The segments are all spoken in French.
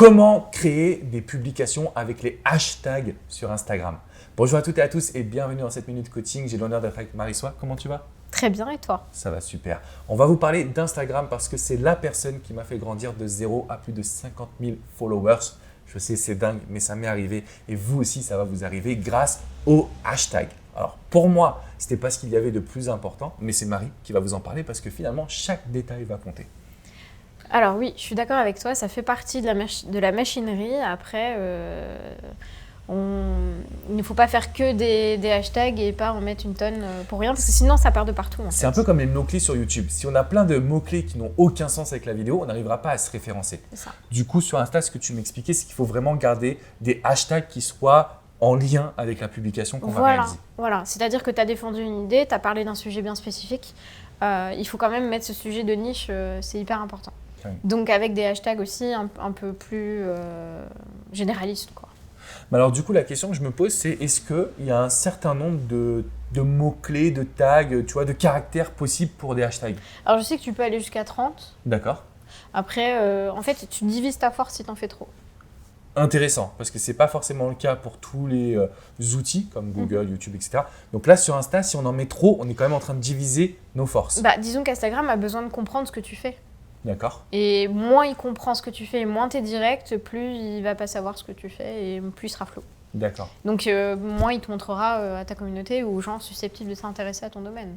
Comment créer des publications avec les hashtags sur Instagram? Bonjour à toutes et à tous et bienvenue dans cette minute coaching. J'ai l'honneur d'être avec Marie-Soie. Comment tu vas? Très bien, et toi? Ça va super. On va vous parler d'Instagram parce que c'est la personne qui m'a fait grandir de 0 à plus de 50 000 followers. Je sais, c'est dingue, mais ça m'est arrivé et vous aussi, ça va vous arriver grâce aux hashtags. Alors pour moi, ce n'était pas ce qu'il y avait de plus important, mais c'est Marie qui va vous en parler parce que finalement, chaque détail va compter. Alors oui, je suis d'accord avec toi, ça fait partie de la machinerie. Après, il ne faut pas faire que des hashtags et pas en mettre une tonne pour rien, parce que sinon ça part de partout. C'est un peu comme les mots-clés sur YouTube. Si on a plein de mots-clés qui n'ont aucun sens avec la vidéo, on n'arrivera pas à se référencer. C'est ça. Du coup, sur Insta, ce que tu m'expliquais, c'est qu'il faut vraiment garder des hashtags qui soient en lien avec la publication qu'on va réaliser. Voilà, c'est-à-dire que tu as défendu une idée, tu as parlé d'un sujet bien spécifique. Il faut quand même mettre ce sujet de niche, c'est hyper important. Oui. Donc avec des hashtags aussi un peu plus généralistes, quoi. Mais alors du coup, la question que je me pose, c'est est-ce qu'il y a un certain nombre de mots-clés, de tags, tu vois, de caractères possibles pour des hashtags? Alors je sais que tu peux aller jusqu'à 30. D'accord. Après, en fait, tu divises ta force si tu en fais trop. Intéressant, parce que ce n'est pas forcément le cas pour tous les outils comme Google, YouTube, etc. Donc là, sur Insta, si on en met trop, on est quand même en train de diviser nos forces. Disons qu'Instagram a besoin de comprendre ce que tu fais. D'accord. Et moins il comprend ce que tu fais, et moins tu es direct, plus il va pas savoir ce que tu fais et plus il sera flou. D'accord. Donc moins il te montrera à ta communauté ou aux gens susceptibles de s'intéresser à ton domaine.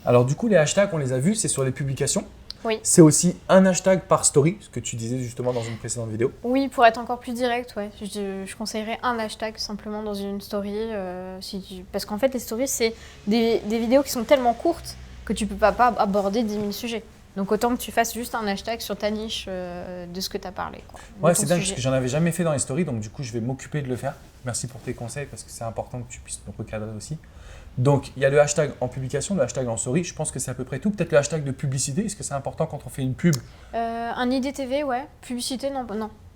Alors du coup, les hashtags, on les a vus, c'est sur les publications. Oui. C'est aussi un hashtag par story, ce que tu disais justement dans une précédente vidéo. Oui, pour être encore plus direct, ouais. Je conseillerais un hashtag simplement dans une story. Parce qu'en fait, les stories, c'est des vidéos qui sont tellement courtes que tu peux pas aborder 10 000 sujets. Donc autant que tu fasses juste un hashtag sur ta niche de ce que tu as parlé, quoi. Ouais, c'est dingue parce que j'en avais jamais fait dans les stories, donc du coup je vais m'occuper de le faire. Merci pour tes conseils parce que c'est important que tu puisses me recadrer aussi. Donc il y a le hashtag en publication, le hashtag en story, je pense que c'est à peu près tout. Peut-être le hashtag de publicité, est-ce que c'est important quand on fait une pub? Un IDTV, ouais. Publicité, non.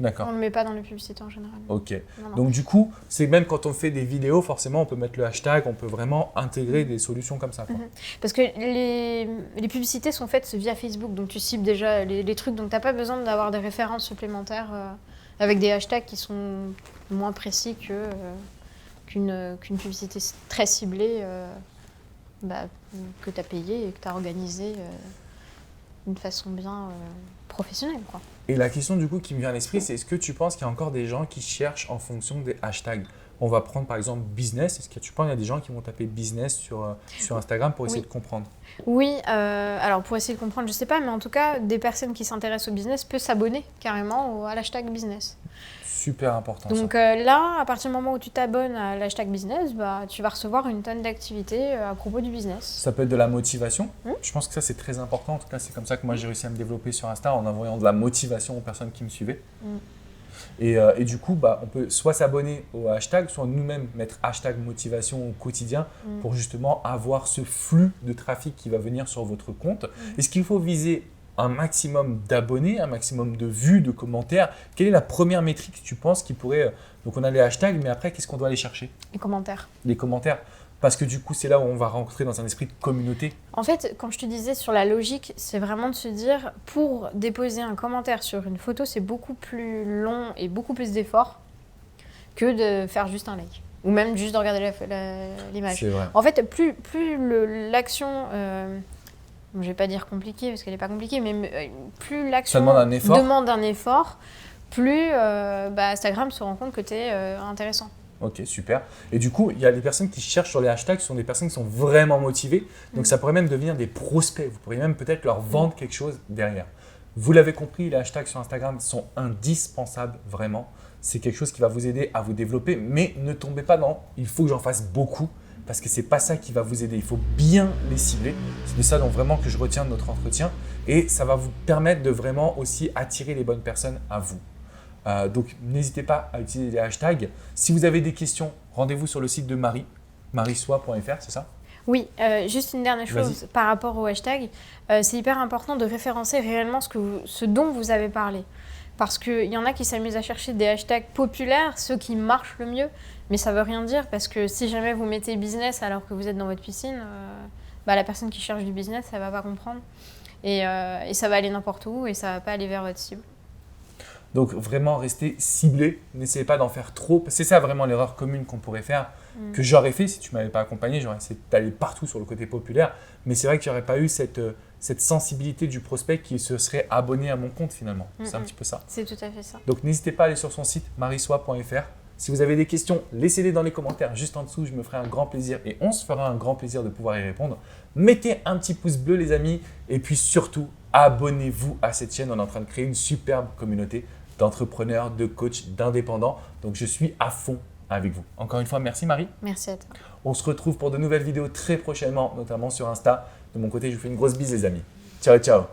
D'accord. On ne le met pas dans les publicités en général. Ok. Non. Donc du coup, c'est même quand on fait des vidéos, forcément on peut mettre le hashtag, on peut vraiment intégrer des solutions comme ça, quoi. Parce que les publicités sont faites via Facebook, donc tu cibles déjà les trucs, donc tu n'as pas besoin d'avoir des références supplémentaires avec des hashtags qui sont moins précis qu'une publicité très ciblée que tu as payée et que tu as organisée d'une façon bien professionnelle, quoi. Et la question du coup qui me vient à l'esprit, c'est est-ce que tu penses qu'il y a encore des gens qui cherchent en fonction des hashtags? On va prendre par exemple business. Est-ce que tu penses qu'il y a des gens qui vont taper business sur Instagram pour essayer de comprendre? Oui, alors pour essayer de comprendre, je ne sais pas, mais en tout cas, des personnes qui s'intéressent au business peuvent s'abonner carrément à l'hashtag business. Super important. Donc là, à partir du moment où tu t'abonnes à l'hashtag business, tu vas recevoir une tonne d'activités à propos du business. Ça peut être de la motivation. Je pense que ça, c'est très important. En tout cas, c'est comme ça que moi, j'ai réussi à me développer sur Insta en envoyant de la motivation aux personnes qui me suivaient. Et du coup, on peut soit s'abonner au hashtag, soit nous-mêmes mettre hashtag motivation au quotidien pour justement avoir ce flux de trafic qui va venir sur votre compte. Est-ce qu'il faut viser un maximum d'abonnés, un maximum de vues, de commentaires? Quelle est la première métrique que tu penses qui pourrait… Donc on a les hashtags, mais après, qu'est-ce qu'on doit aller chercher? Les commentaires. Les commentaires. Parce que du coup, c'est là où on va rentrer dans un esprit de communauté. En fait, quand je te disais sur la logique, c'est vraiment de se dire, pour déposer un commentaire sur une photo, c'est beaucoup plus long et beaucoup plus d'efforts que de faire juste un like. Ou même juste de regarder l'image. C'est vrai. En fait, plus l'action… je ne vais pas dire compliquée parce qu'elle n'est pas compliquée, mais plus l'action demande un effort, plus Instagram se rend compte que tu es intéressant. Ok, super. Et du coup, il y a des personnes qui cherchent sur les hashtags, ce sont des personnes qui sont vraiment motivées. Donc ça pourrait même devenir des prospects. Vous pourriez même peut-être leur vendre quelque chose derrière. Vous l'avez compris, les hashtags sur Instagram sont indispensables, vraiment. C'est quelque chose qui va vous aider à vous développer, mais ne tombez pas dans « il faut que j'en fasse beaucoup ». Parce que ce n'est pas ça qui va vous aider. Il faut bien les cibler. C'est de ça donc vraiment que je retiens de notre entretien. Et ça va vous permettre de vraiment aussi attirer les bonnes personnes à vous. Donc n'hésitez pas à utiliser les hashtags. Si vous avez des questions, rendez-vous sur le site de Marie, mariesoie.fr, c'est ça? Oui, juste une dernière chose par rapport au hashtag. C'est hyper important de référencer réellement ce dont vous avez parlé. Parce qu'il y en a qui s'amusent à chercher des hashtags populaires, ceux qui marchent le mieux. Mais ça ne veut rien dire parce que si jamais vous mettez business alors que vous êtes dans votre piscine, la personne qui cherche du business, elle ne va pas comprendre. Et ça va aller n'importe où et ça ne va pas aller vers votre cible. Donc vraiment, restez ciblés. N'essayez pas d'en faire trop. C'est ça vraiment l'erreur commune qu'on pourrait faire, que j'aurais fait si tu ne m'avais pas accompagné. J'aurais essayé d'aller partout sur le côté populaire. Mais c'est vrai qu'il n'y aurait pas eu cette sensibilité du prospect qui se serait abonné à mon compte finalement. C'est un petit peu ça. C'est tout à fait ça. Donc n'hésitez pas à aller sur son site marisoi.fr. Si vous avez des questions, laissez-les dans les commentaires juste en dessous. Je me ferai un grand plaisir et on se fera un grand plaisir de pouvoir y répondre. Mettez un petit pouce bleu les amis et puis surtout, abonnez-vous à cette chaîne. On est en train de créer une superbe communauté d'entrepreneurs, de coachs, d'indépendants. Donc je suis à fond avec vous. Encore une fois, merci Marie. Merci à toi. On se retrouve pour de nouvelles vidéos très prochainement, notamment sur Insta. De mon côté, je vous fais une grosse bise les amis. Ciao, ciao.